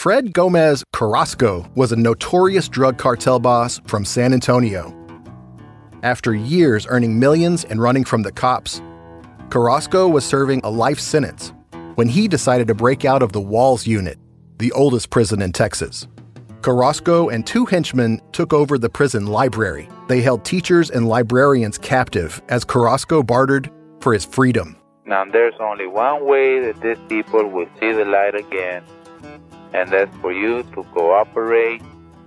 Fred Gomez Carrasco was a notorious drug cartel boss from San Antonio. After years earning millions and running from the cops, Carrasco was serving a life sentence when he decided to break out of the Walls Unit, the oldest prison in Texas. Carrasco and two henchmen took over the prison library. They held teachers and librarians captive as Carrasco bartered for his freedom. Now there's only one way that these people will see the light again, and that's for you to cooperate.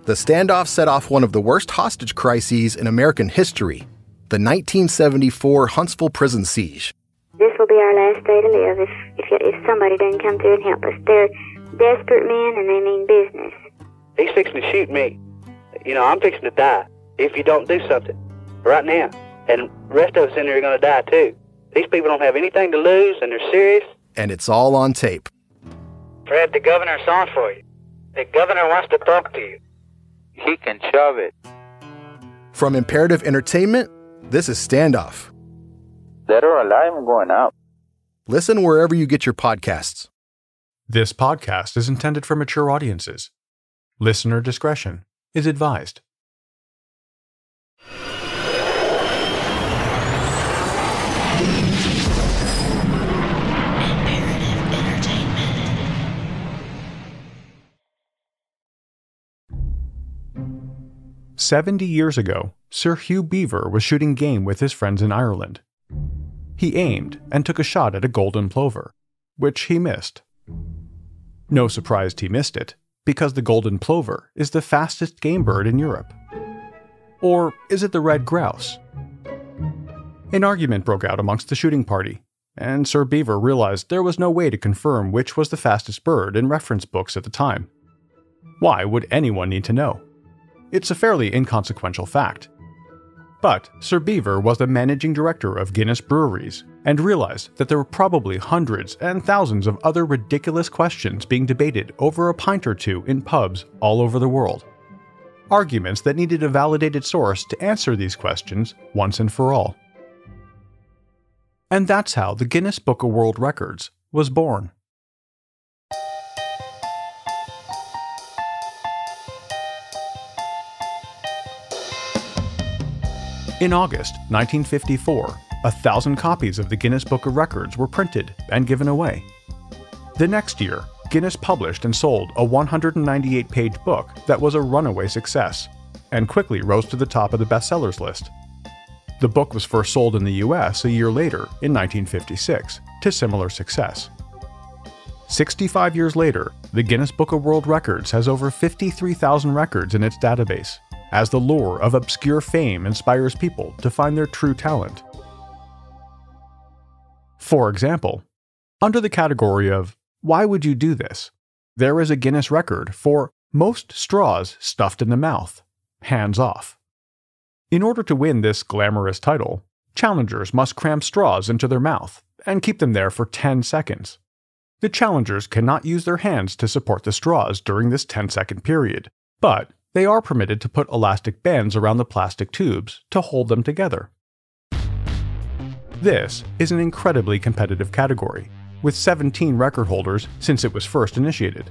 The standoff set off one of the worst hostage crises in American history, the 1974 Huntsville prison siege. This will be our last day to live if somebody doesn't come through and help us. They're desperate men and they mean business. He's fixing to shoot me. I'm fixing to die if you don't do something right now. And the rest of us in here are going to die too. These people don't have anything to lose and they're serious. And it's all on tape. Fred, the governor's on for you. The governor wants to talk to you. He can shove it. From Imperative Entertainment, this is Standoff. Dead or alive, I'm going out. Listen wherever you get your podcasts. This podcast is intended for mature audiences. Listener discretion is advised. Imperative Entertainment. 70 years ago, Sir Hugh Beaver was shooting game with his friends in Ireland. He aimed and took a shot at a golden plover, which he missed. No surprise he missed it, because the golden plover is the fastest game bird in Europe. Or is it the red grouse? An argument broke out amongst the shooting party, and Sir Beaver realized there was no way to confirm which was the fastest bird in reference books at the time. Why would anyone need to know? It's a fairly inconsequential fact. But Sir Beaver was the managing director of Guinness breweries and realized that there were probably hundreds and thousands of other ridiculous questions being debated over a pint or two in pubs all over the world. Arguments that needed a validated source to answer these questions once and for all. And that's how the Guinness Book of World Records was born. In August 1954, 1,000 copies of the Guinness Book of Records were printed and given away. The next year, Guinness published and sold a 198-page book that was a runaway success, and quickly rose to the top of the bestsellers list. The book was first sold in the US a year later, in 1956, to similar success. 65 years later, the Guinness Book of World Records has over 53,000 records in its database, as the lure of obscure fame inspires people to find their true talent. For example, under the category of "Why would you do this?", there is a Guinness record for most straws stuffed in the mouth, hands off. In order to win this glamorous title, challengers must cram straws into their mouth and keep them there for 10 seconds. The challengers cannot use their hands to support the straws during this 10-second period, but they are permitted to put elastic bands around the plastic tubes to hold them together. This is an incredibly competitive category, with 17 record holders since it was first initiated.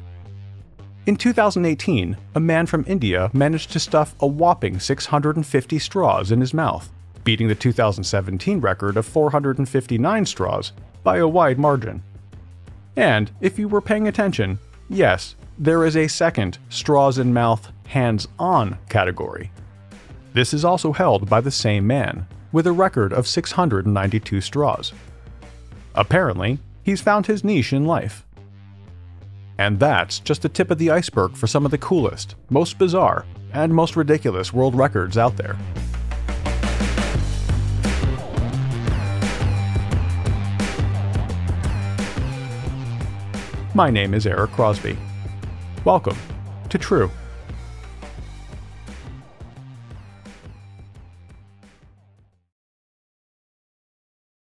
In 2018, a man from India managed to stuff a whopping 650 straws in his mouth, beating the 2017 record of 459 straws by a wide margin. And if you were paying attention, yes, there is a second straws in mouth, hands-on category. This is also held by the same man, with a record of 692 straws. Apparently, he's found his niche in life. And that's just the tip of the iceberg for some of the coolest, most bizarre, and most ridiculous world records out there. My name is Eric Crosby. Welcome to True.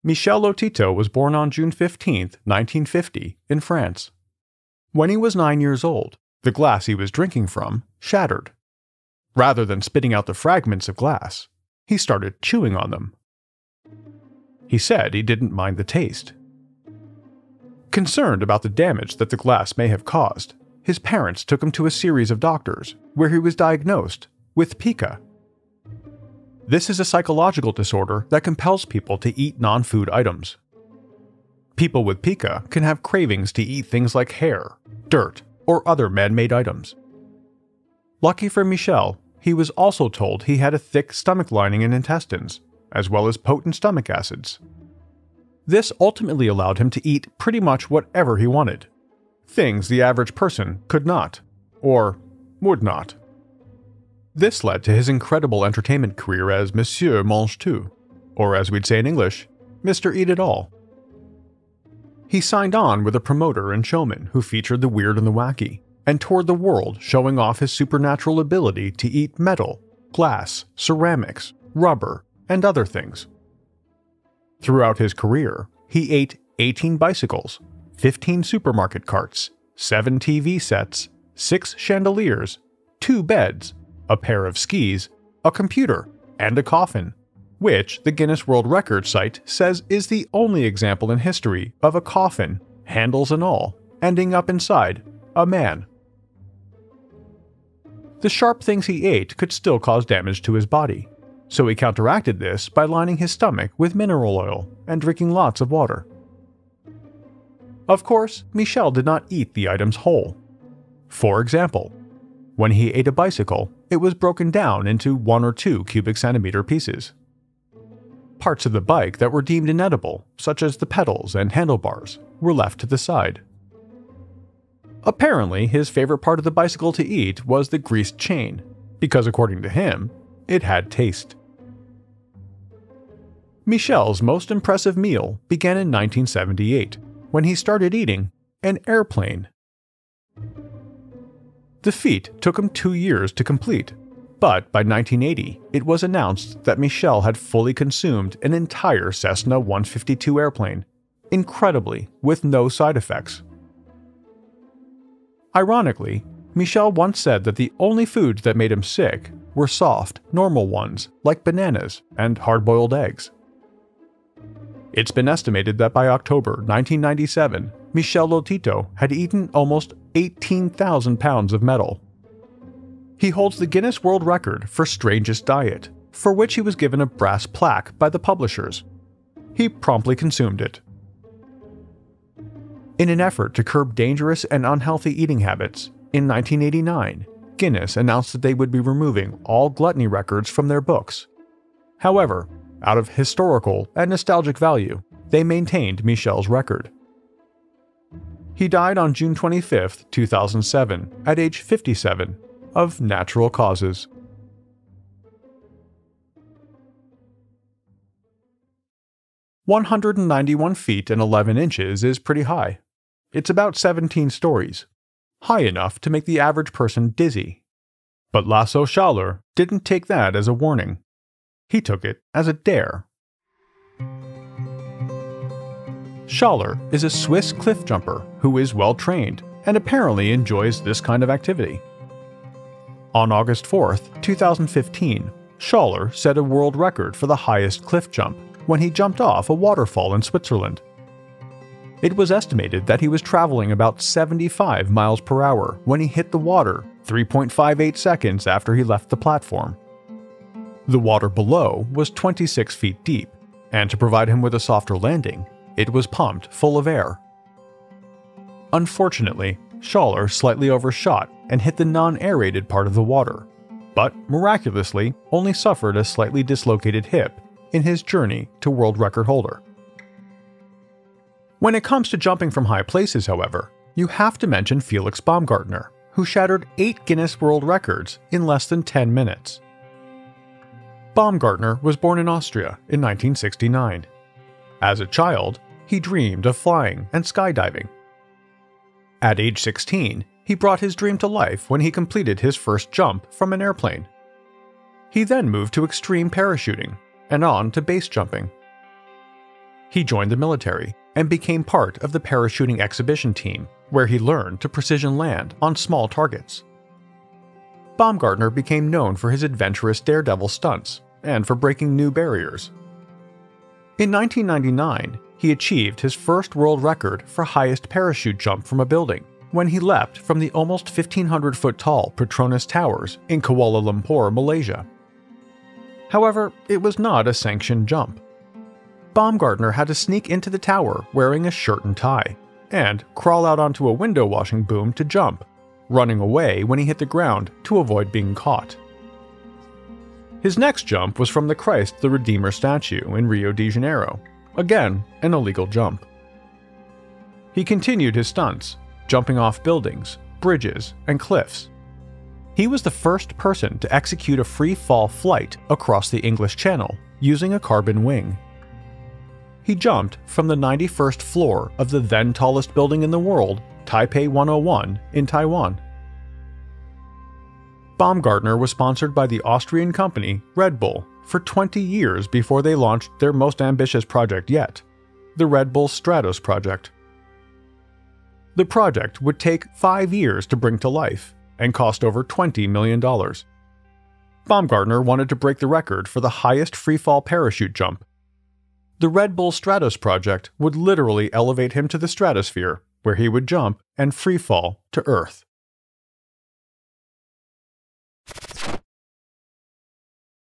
Michel Lotito was born on June 15, 1950, in France. When he was 9 years old, the glass he was drinking from shattered. Rather than spitting out the fragments of glass, he started chewing on them. He said he didn't mind the taste. Concerned about the damage that the glass may have caused, his parents took him to a series of doctors where he was diagnosed with pica. This is a psychological disorder that compels people to eat non-food items. People with pica can have cravings to eat things like hair, dirt, or other man-made items. Lucky for Michel, he was also told he had a thick stomach lining and intestines, as well as potent stomach acids. This ultimately allowed him to eat pretty much whatever he wanted, things the average person could not, or would not. This led to his incredible entertainment career as Monsieur Mange Tout, or as we'd say in English, Mr. Eat It All. He signed on with a promoter and showman who featured the weird and the wacky, and toured the world showing off his supernatural ability to eat metal, glass, ceramics, rubber, and other things. Throughout his career, he ate 18 bicycles, 15 supermarket carts, 7 TV sets, 6 chandeliers, 2 beds, a pair of skis, a computer, and a coffin, which the Guinness World Records site says is the only example in history of a coffin, handles and all, ending up inside a man. The sharp things he ate could still cause damage to his body, so he counteracted this by lining his stomach with mineral oil and drinking lots of water. Of course, Michel did not eat the items whole. For example, when he ate a bicycle, it was broken down into 1 or 2 cubic centimeter pieces. Parts of the bike that were deemed inedible, such as the pedals and handlebars, were left to the side. Apparently, his favorite part of the bicycle to eat was the greased chain, because according to him, it had taste. Michel's most impressive meal began in 1978, when he started eating an airplane. The feat took him 2 years to complete, but by 1980, it was announced that Michel had fully consumed an entire Cessna 152 airplane, incredibly, with no side effects. Ironically, Michel once said that the only foods that made him sick were soft, normal ones like bananas and hard-boiled eggs. It's been estimated that by October 1997, Michel Lotito had eaten almost 18,000 pounds of metal. He holds the Guinness World Record for strangest diet, for which he was given a brass plaque by the publishers. He promptly consumed it. In an effort to curb dangerous and unhealthy eating habits, in 1989, Guinness announced that they would be removing all gluttony records from their books. However, out of historical and nostalgic value, they maintained Michel's record. He died on June 25, 2007, at age 57, of natural causes. "191 feet and 11 inches is pretty high. It's about 17 stories, high enough to make the average person dizzy. But Lasso Schaller didn't take that as a warning. He took it as a dare. Schaller is a Swiss cliff jumper who is well trained and apparently enjoys this kind of activity. On August 4th, 2015, Schaller set a world record for the highest cliff jump when he jumped off a waterfall in Switzerland. It was estimated that he was traveling about 75 miles per hour when he hit the water 3.58 seconds after he left the platform. The water below was 26 feet deep, and to provide him with a softer landing, it was pumped full of air. Unfortunately, Schaller slightly overshot and hit the non-aerated part of the water, but miraculously only suffered a slightly dislocated hip in his journey to world record holder. When it comes to jumping from high places, however, you have to mention Felix Baumgartner, who shattered 8 Guinness World Records in less than 10 minutes. Baumgartner was born in Austria in 1969. As a child, he dreamed of flying and skydiving. At age 16, he brought his dream to life when he completed his first jump from an airplane. He then moved to extreme parachuting and on to base jumping. He joined the military and became part of the parachuting exhibition team, where he learned to precision land on small targets. Baumgartner became known for his adventurous daredevil stunts and for breaking new barriers. In 1999, he achieved his first world record for highest parachute jump from a building when he leapt from the almost 1,500-foot-tall Petronas Towers in Kuala Lumpur, Malaysia. However, it was not a sanctioned jump. Baumgartner had to sneak into the tower wearing a shirt and tie, and crawl out onto a window washing boom to jump, running away when he hit the ground to avoid being caught. His next jump was from the Christ the Redeemer statue in Rio de Janeiro, again an illegal jump. He continued his stunts, jumping off buildings, bridges, and cliffs. He was the first person to execute a free-fall flight across the English Channel using a carbon wing. He jumped from the 91st floor of the then tallest building in the world, Taipei 101, in Taiwan. Baumgartner was sponsored by the Austrian company Red Bull for 20 years before they launched their most ambitious project yet, the Red Bull Stratos project. The project would take 5 years to bring to life and cost over $20 million. Baumgartner wanted to break the record for the highest freefall parachute jump. The Red Bull Stratos project would literally elevate him to the stratosphere, where he would jump and freefall to Earth.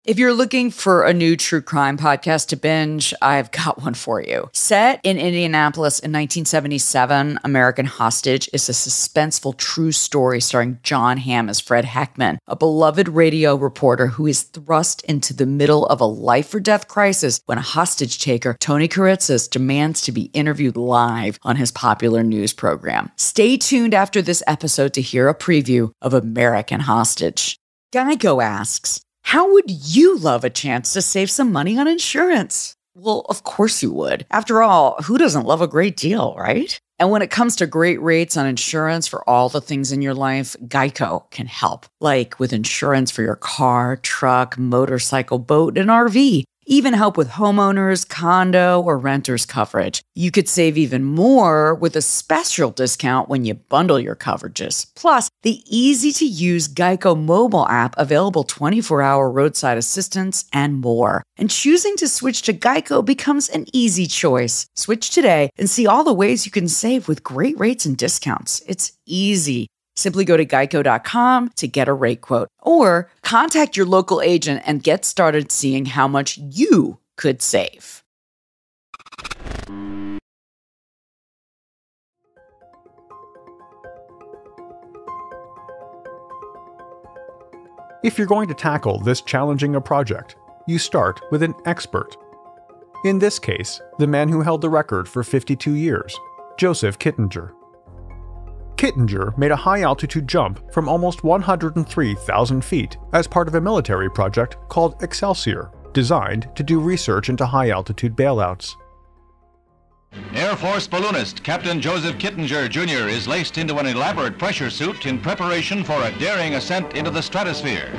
If you're looking for a new true crime podcast to binge, I've got one for you. Set in Indianapolis in 1977, American Hostage is a suspenseful true story starring John Hamm as Fred Heckman, a beloved radio reporter who is thrust into the middle of a life-or-death crisis when a hostage taker, Tony Karitsis, demands to be interviewed live on his popular news program. Stay tuned after this episode to hear a preview of American Hostage. Geico asks, how would you love a chance to save some money on insurance? Well, of course you would. After all, who doesn't love a great deal, right? And when it comes to great rates on insurance for all the things in your life, Geico can help. Like with insurance for your car, truck, motorcycle, boat, and RV. Even help with homeowners, condo, or renters coverage. You could save even more with a special discount when you bundle your coverages. Plus, the easy-to-use Geico mobile app available 24-hour roadside assistance and more. And choosing to switch to Geico becomes an easy choice. Switch today and see all the ways you can save with great rates and discounts. It's easy. Simply go to geico.com to get a rate quote, or contact your local agent and get started seeing how much you could save. If you're going to tackle this challenging a project, you start with an expert. In this case, the man who held the record for 52 years, Joseph Kittinger. Kittinger made a high-altitude jump from almost 103,000 feet as part of a military project called Excelsior, designed to do research into high-altitude bailouts. Air Force balloonist Captain Joseph Kittinger, Jr. is laced into an elaborate pressure suit in preparation for a daring ascent into the stratosphere.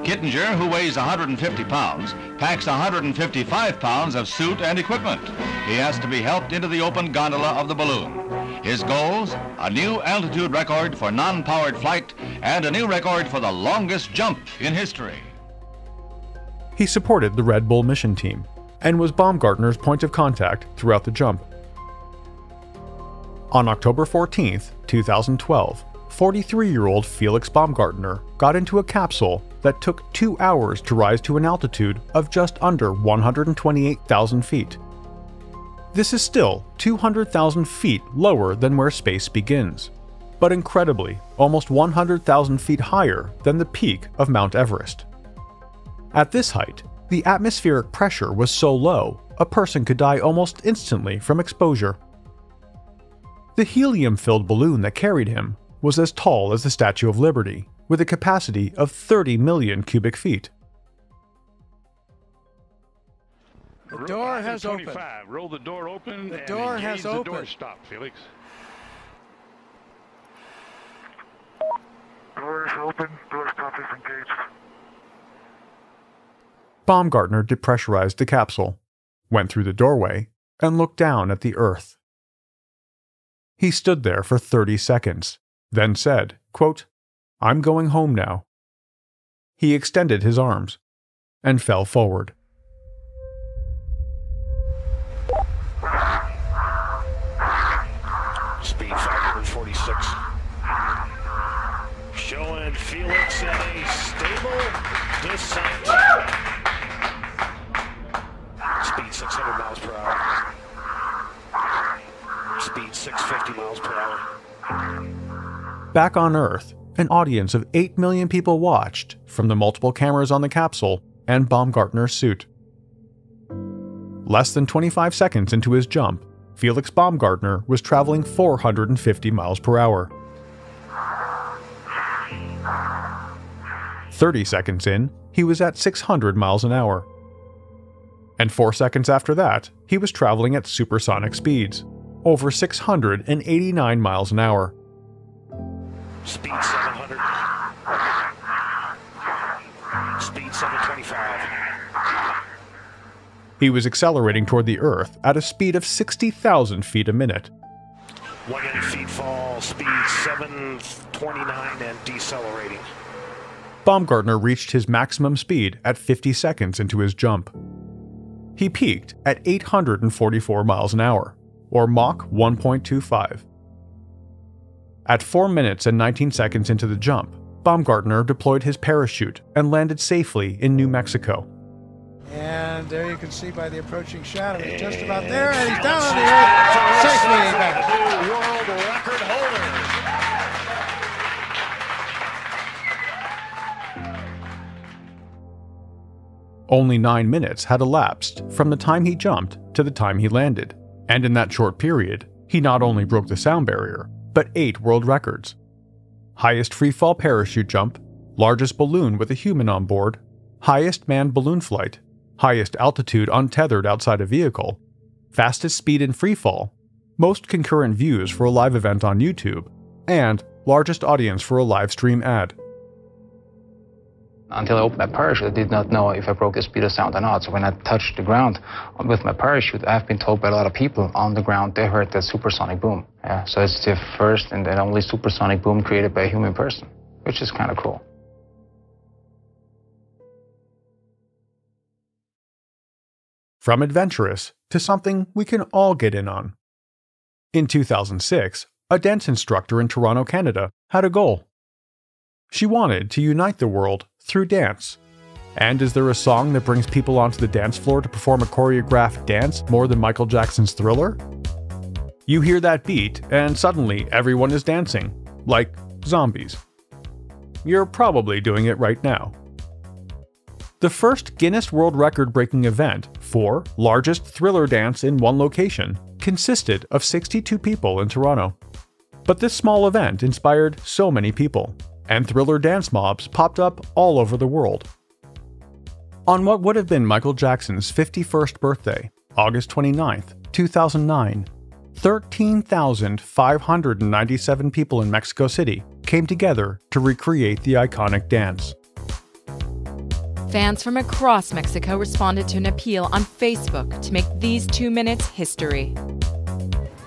Kittinger, who weighs 150 pounds, packs 155 pounds of suit and equipment. He has to be helped into the open gondola of the balloon. His goals, a new altitude record for non-powered flight and a new record for the longest jump in history. He supported the Red Bull mission team and was Baumgartner's point of contact throughout the jump. On October 14, 2012, 43-year-old Felix Baumgartner got into a capsule that took 2 hours to rise to an altitude of just under 128,000 feet. This is still 200,000 feet lower than where space begins, but incredibly, almost 100,000 feet higher than the peak of Mount Everest. At this height, the atmospheric pressure was so low, a person could die almost instantly from exposure. The helium-filled balloon that carried him was as tall as the Statue of Liberty, with a capacity of 30 million cubic feet. The door has opened. Roll the door open. The door has opened. The door stop, Felix. Door is open. Door stop is engaged. Baumgartner depressurized the capsule, went through the doorway, and looked down at the Earth. He stood there for 30 seconds, then said, quote, "I'm going home now." He extended his arms and fell forward. Speed 546. Showing Felix in a stable descent. Speed 600 miles per hour. Speed 650 miles per hour. Back on Earth, an audience of 8 million people watched from the multiple cameras on the capsule and Baumgartner's suit. Less than 25 seconds into his jump, Felix Baumgartner was traveling 450 miles per hour. 30 seconds in, he was at 600 miles an hour. And 4 seconds after that, he was traveling at supersonic speeds, over 689 miles an hour. Speed 700. Speed 725. He was accelerating toward the Earth at a speed of 60,000 feet a minute. 180 feet fall, speed 729 and decelerating. Baumgartner reached his maximum speed at 50 seconds into his jump. He peaked at 844 miles an hour, or Mach 1.25. At 4 minutes and 19 seconds into the jump, Baumgartner deployed his parachute and landed safely in New Mexico. And there you can see by the approaching shadow, he's just about there, and he's down on the earth, safely back. New world record holder. Only 9 minutes had elapsed from the time he jumped to the time he landed, and in that short period, he not only broke the sound barrier, but 8 world records. Highest freefall parachute jump, largest balloon with a human on board, highest manned balloon flight, highest altitude untethered outside a vehicle, fastest speed in freefall, most concurrent views for a live event on YouTube, and largest audience for a live stream ad. Until I opened my parachute, I did not know if I broke the speed of sound or not. So when I touched the ground with my parachute, I've been told by a lot of people on the ground they heard that supersonic boom. Yeah, so it's the first and then only supersonic boom created by a human person, which is kind of cool. From adventurous to something we can all get in on. In 2006, a dance instructor in Toronto, Canada, had a goal. She wanted to unite the world through dance. And is there a song that brings people onto the dance floor to perform a choreographed dance more than Michael Jackson's Thriller? You hear that beat, and suddenly everyone is dancing, like zombies. You're probably doing it right now. The first Guinness World Record-breaking event for largest Thriller dance in one location consisted of 62 people in Toronto. But this small event inspired so many people, and Thriller dance mobs popped up all over the world. On what would have been Michael Jackson's 51st birthday, August 29th, 2009, 13,597 people in Mexico City came together to recreate the iconic dance. Fans from across Mexico responded to an appeal on Facebook to make these 2 minutes history.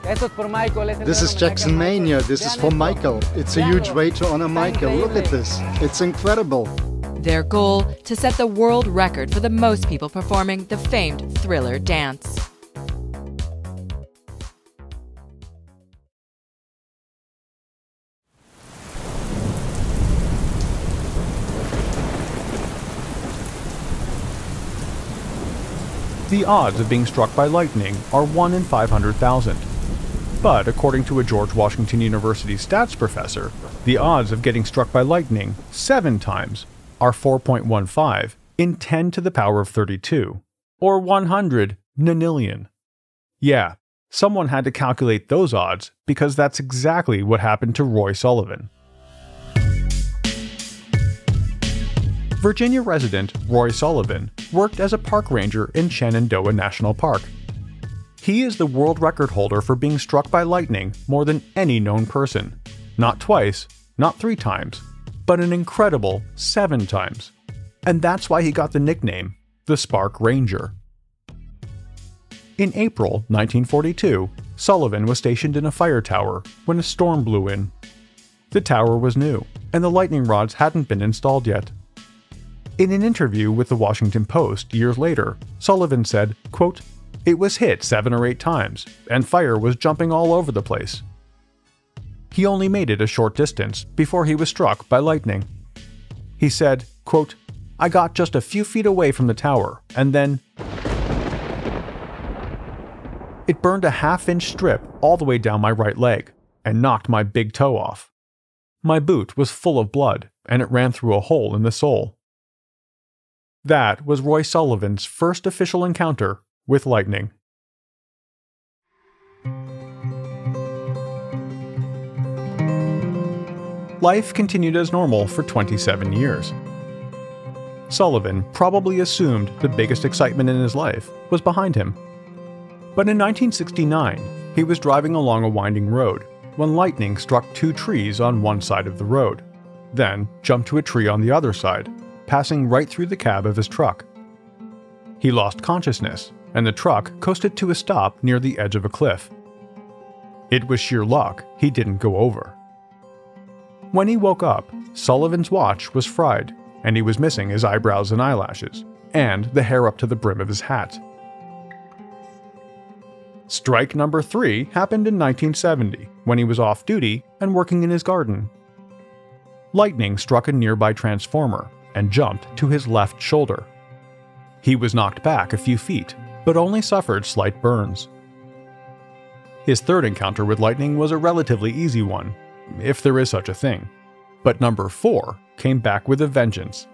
This is Jackson Mania. This is for Michael. It's a huge way to honor Michael. Look at this. It's incredible. Their goal, to set the world record for the most people performing the famed Thriller dance. The odds of being struck by lightning are 1 in 500,000. But according to a George Washington University stats professor, the odds of getting struck by lightning 7 times are 4.15 in 10 to the power of 32, or 100 nonillion. Yeah, someone had to calculate those odds because that's exactly what happened to Roy Sullivan. Virginia resident Roy Sullivan worked as a park ranger in Shenandoah National Park. He is the world record holder for being struck by lightning more than any known person. Not twice, not 3 times, but an incredible 7 times. And that's why he got the nickname, the Spark Ranger. In April 1942, Sullivan was stationed in a fire tower when a storm blew in. The tower was new, and the lightning rods hadn't been installed yet. In an interview with the Washington Post years later, Sullivan said, quote, "It was hit 7 or 8 times, and fire was jumping all over the place." He only made it a short distance before he was struck by lightning. He said, quote, "I got just a few feet away from the tower, and then it burned a half-inch strip all the way down my right leg and knocked my big toe off. My boot was full of blood, and it ran through a hole in the sole." That was Roy Sullivan's first official encounter with lightning. Life continued as normal for 27 years. Sullivan probably assumed the biggest excitement in his life was behind him. But in 1969, he was driving along a winding road when lightning struck 2 trees on one side of the road, then jumped to a tree on the other side, passing right through the cab of his truck. He lost consciousness, and the truck coasted to a stop near the edge of a cliff. It was sheer luck he didn't go over. When he woke up, Sullivan's watch was fried, and he was missing his eyebrows and eyelashes, and the hair up to the brim of his hat. Strike number 3 happened in 1970, when he was off duty and working in his garden. Lightning struck a nearby transformer and jumped to his left shoulder. He was knocked back a few feet, but only suffered slight burns. His third encounter with lightning was a relatively easy one, if there is such a thing. But number 4 came back with a vengeance.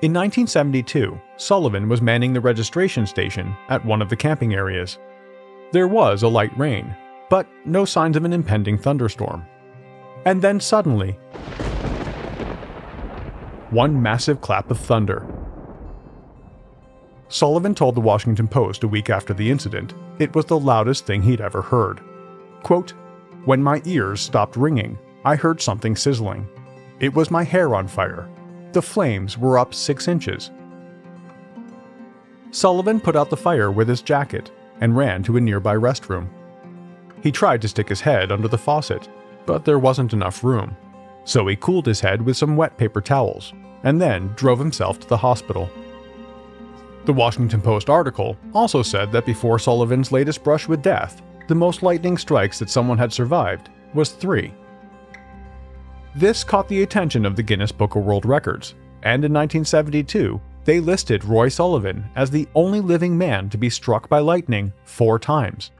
In 1972, Sullivan was manning the registration station at one of the camping areas. There was a light rain, but no signs of an impending thunderstorm. And then suddenly, one massive clap of thunder. Sullivan told the Washington Post a week after the incident it was the loudest thing he'd ever heard. Quote, "When my ears stopped ringing, I heard something sizzling. It was my hair on fire. The flames were up 6 inches." Sullivan put out the fire with his jacket and ran to a nearby restroom. He tried to stick his head under the faucet, but there wasn't enough room, so he cooled his head with some wet paper towels and then drove himself to the hospital. The Washington Post article also said that before Sullivan's latest brush with death, the most lightning strikes that someone had survived was 3. This caught the attention of the Guinness Book of World Records, and in 1972, they listed Roy Sullivan as the only living man to be struck by lightning 4 times.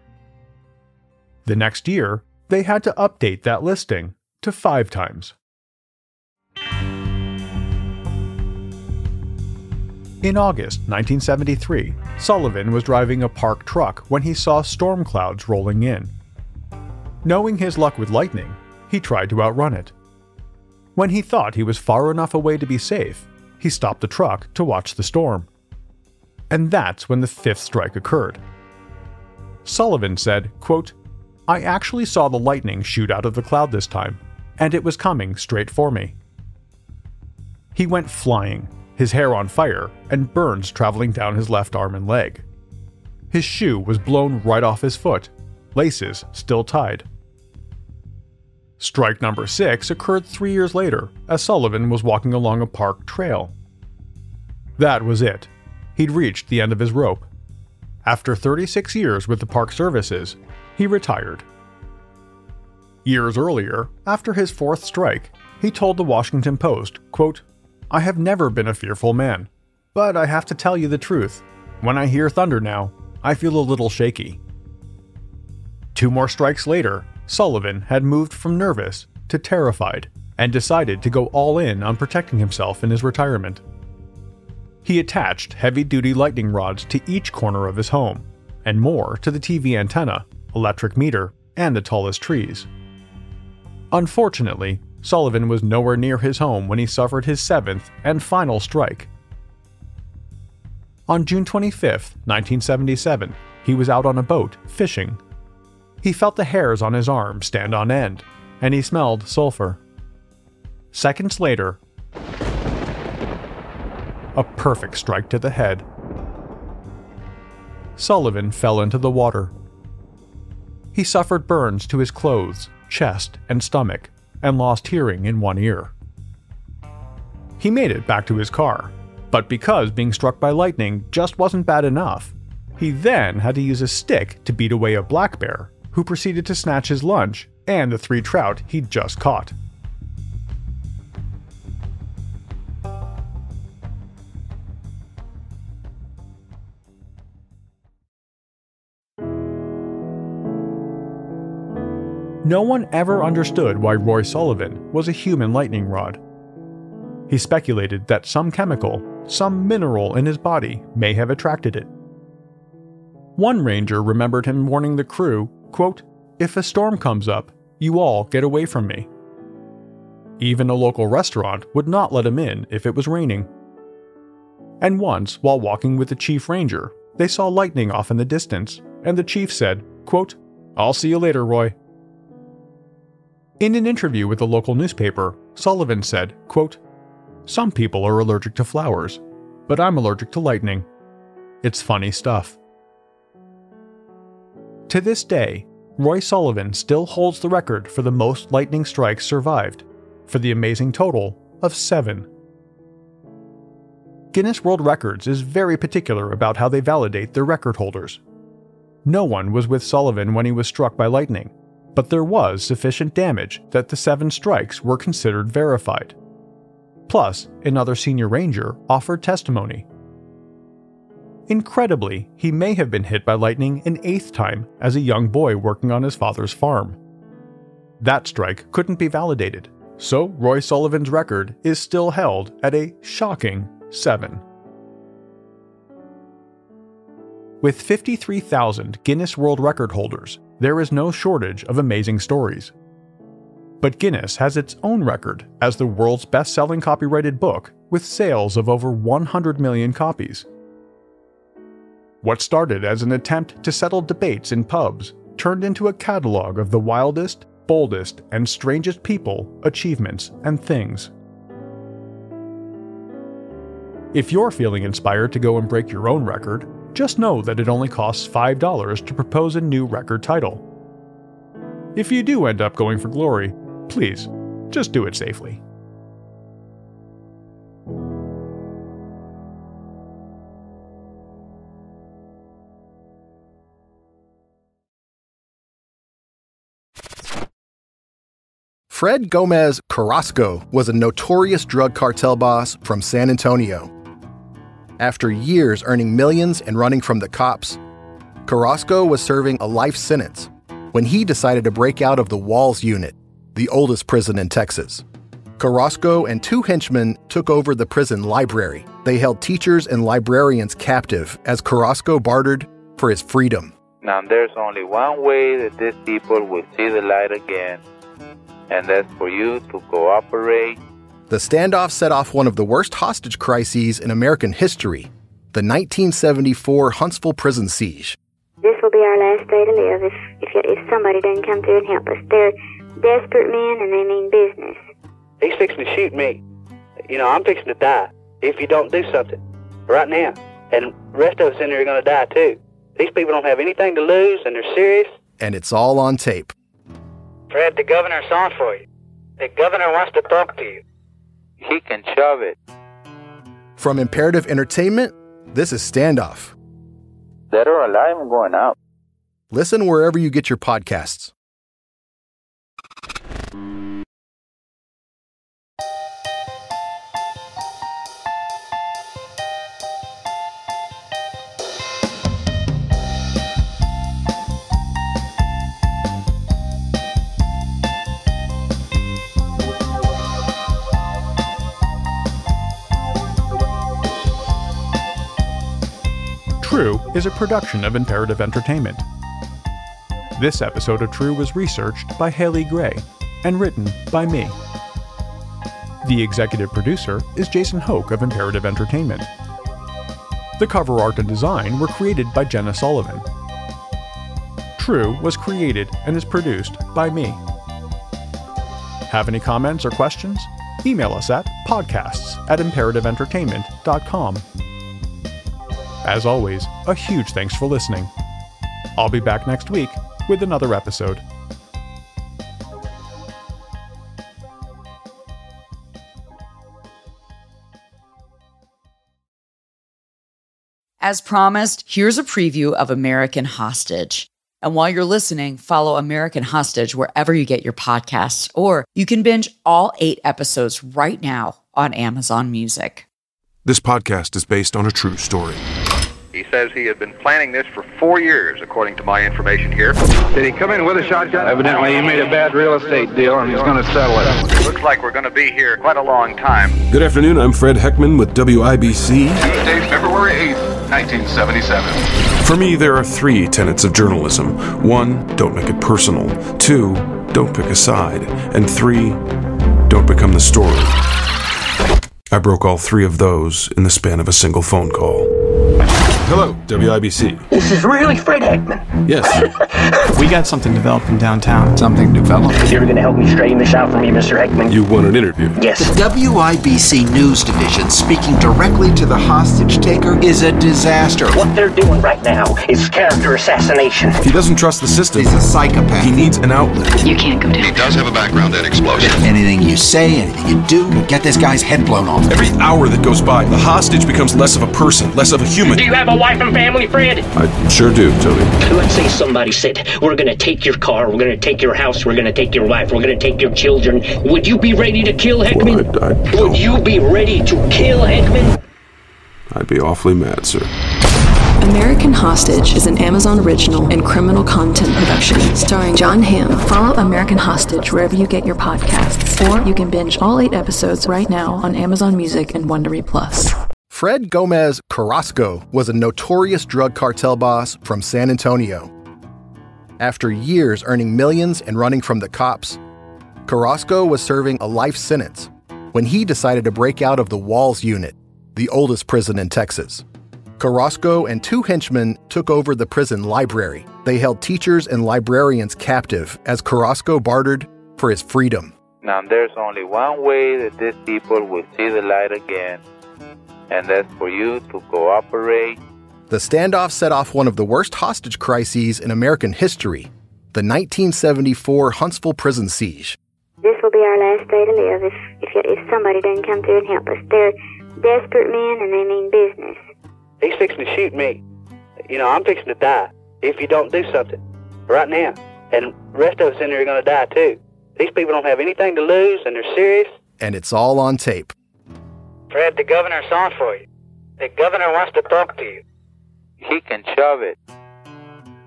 The next year, they had to update that listing to 5 times. In August 1973, Sullivan was driving a parked truck when he saw storm clouds rolling in. Knowing his luck with lightning, he tried to outrun it. When he thought he was far enough away to be safe, he stopped the truck to watch the storm. And that's when the 5th strike occurred. Sullivan said, quote, "I actually saw the lightning shoot out of the cloud this time, and it was coming straight for me." He went flying, his hair on fire, and burns traveling down his left arm and leg. His shoe was blown right off his foot, laces still tied. Strike number 6 occurred 3 years later as Sullivan was walking along a park trail. That was it. He'd reached the end of his rope. After 36 years with the Park Services, he retired. Years earlier, after his 4th strike, he told the Washington Post, quote, "I have never been a fearful man, but I have to tell you the truth. When I hear thunder now, I feel a little shaky." 2 more strikes later, Sullivan had moved from nervous to terrified and decided to go all in on protecting himself in his retirement. He attached heavy-duty lightning rods to each corner of his home, and more to the TV antenna, electric meter, and the tallest trees. Unfortunately, Sullivan was nowhere near his home when he suffered his 7th and final strike. On June 25, 1977, he was out on a boat, fishing. He felt the hairs on his arm stand on end, and he smelled sulfur. Seconds later, a perfect strike to the head. Sullivan fell into the water. He suffered burns to his clothes, chest, and stomach, and lost hearing in one ear. He made it back to his car, but because being struck by lightning just wasn't bad enough, he then had to use a stick to beat away a black bear, who proceeded to snatch his lunch and the 3 trout he'd just caught. No one ever understood why Roy Sullivan was a human lightning rod. He speculated that some chemical, some mineral in his body may have attracted it. One ranger remembered him warning the crew, quote, "If a storm comes up, you all get away from me." Even a local restaurant would not let him in if it was raining. And once, while walking with the chief ranger, they saw lightning off in the distance, and the chief said, quote, "I'll see you later, Roy." In an interview with a local newspaper, Sullivan said, quote, "Some people are allergic to flowers, but I'm allergic to lightning. It's funny stuff." To this day, Roy Sullivan still holds the record for the most lightning strikes survived, for the amazing total of 7. Guinness World Records is very particular about how they validate their record holders. No one was with Sullivan when he was struck by lightning, but there was sufficient damage that the 7 strikes were considered verified. Plus, another senior ranger offered testimony. Incredibly, he may have been hit by lightning an 8th time as a young boy working on his father's farm. That strike couldn't be validated, so Roy Sullivan's record is still held at a shocking 7. With 53,000 Guinness World Record holders, there is no shortage of amazing stories. But Guinness has its own record as the world's best-selling copyrighted book with sales of over 100 million copies. What started as an attempt to settle debates in pubs turned into a catalog of the wildest, boldest, and strangest people, achievements, and things. If you're feeling inspired to go and break your own record, just know that it only costs $5 to propose a new record title. If you do end up going for glory, please, just do it safely. Fred Gomez Carrasco was a notorious drug cartel boss from San Antonio. After years earning millions and running from the cops, Carrasco was serving a life sentence when he decided to break out of the Walls Unit, the oldest prison in Texas. Carrasco and 2 henchmen took over the prison library. They held teachers and librarians captive as Carrasco bartered for his freedom. Now there's only one way that these people will see the light again, and that's for you to cooperate. The standoff set off one of the worst hostage crises in American history, the 1974 Huntsville prison siege. This will be our last day to live if somebody doesn't come through and help us. They're desperate men and they mean business. He's fixing to shoot me. You know, I'm fixing to die if you don't do something right now. And the rest of us in there are going to die too. These people don't have anything to lose and they're serious. And it's all on tape. Fred, the governor's on for you. The governor wants to talk to you. He can shove it. From Imperative Entertainment, this is Standoff. Dead or alive, I'm going out. Listen wherever you get your podcasts. True is a production of Imperative Entertainment. This episode of True was researched by Haley Gray and written by me. The executive producer is Jason Hoke of Imperative Entertainment. The cover art and design were created by Jenna Sullivan. True was created and is produced by me. Have any comments or questions? Email us at podcasts@imperativeentertainment.com. As always, a huge thanks for listening. I'll be back next week with another episode. As promised, here's a preview of American Hostage. And while you're listening, follow American Hostage wherever you get your podcasts, or you can binge all 8 episodes right now on Amazon Music. This podcast is based on a true story. He says he had been planning this for 4 years, according to my information here. Did he come in with a shotgun? Evidently, he made a bad real estate deal and he's going to settle it. Looks like we're going to be here quite a long time. Good afternoon, I'm Fred Heckman with WIBC. Tuesday, February 8th, 1977. For me, there are 3 tenets of journalism. 1, don't make it personal. 2, don't pick a side. And 3, don't become the story. I broke all 3 of those in the span of a single phone call. Hello, WIBC. This is really Fred Heckman. Yes. We got something developing downtown. Something developed? You're going to help me straighten this out for me, Mr. Heckman? You want an interview? Yes. The WIBC News Division speaking directly to the hostage taker is a disaster. What they're doing right now is character assassination. He doesn't trust the system. He's a psychopath. He needs an outlet. You can't go down. He does have a background in explosives. Anything you say, anything you do, will get this guy's head blown off. Every hour that goes by, the hostage becomes less of a person, less of a human. Do you have a wife and family, Fred? I sure do, Tony. Let's say somebody said, we're going to take your car, we're going to take your house, we're going to take your wife, we're going to take your children. Would you be ready to kill Heckman? Well, Would you be ready to kill Heckman? I'd be awfully mad, sir. American Hostage is an Amazon original and criminal content production starring John Hamm. Follow American Hostage wherever you get your podcasts, or you can binge all 8 episodes right now on Amazon Music and Wondery Plus. Fred Gomez Carrasco was a notorious drug cartel boss from San Antonio. After years earning millions and running from the cops, Carrasco was serving a life sentence when he decided to break out of the Walls Unit, the oldest prison in Texas. Carrasco and 2 henchmen took over the prison library. They held teachers and librarians captive as Carrasco bartered for his freedom. Now, there's only one way that these people will see the light again, and that's for you to cooperate. The standoff set off one of the worst hostage crises in American history, the 1974 Huntsville prison siege. This will be our last day to live if somebody doesn't come through and help us. They're desperate men and they mean business. He's fixing to shoot me. You know, I'm fixing to die if you don't do something right now. And the rest of us in there are going to die too. These people don't have anything to lose and they're serious. And it's all on tape. Fred, the governor's on for you. The governor wants to talk to you. He can shove it.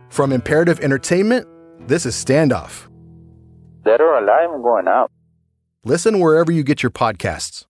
From Imperative Entertainment, this is Standoff. Dead or alive, I'm going out. Listen wherever you get your podcasts.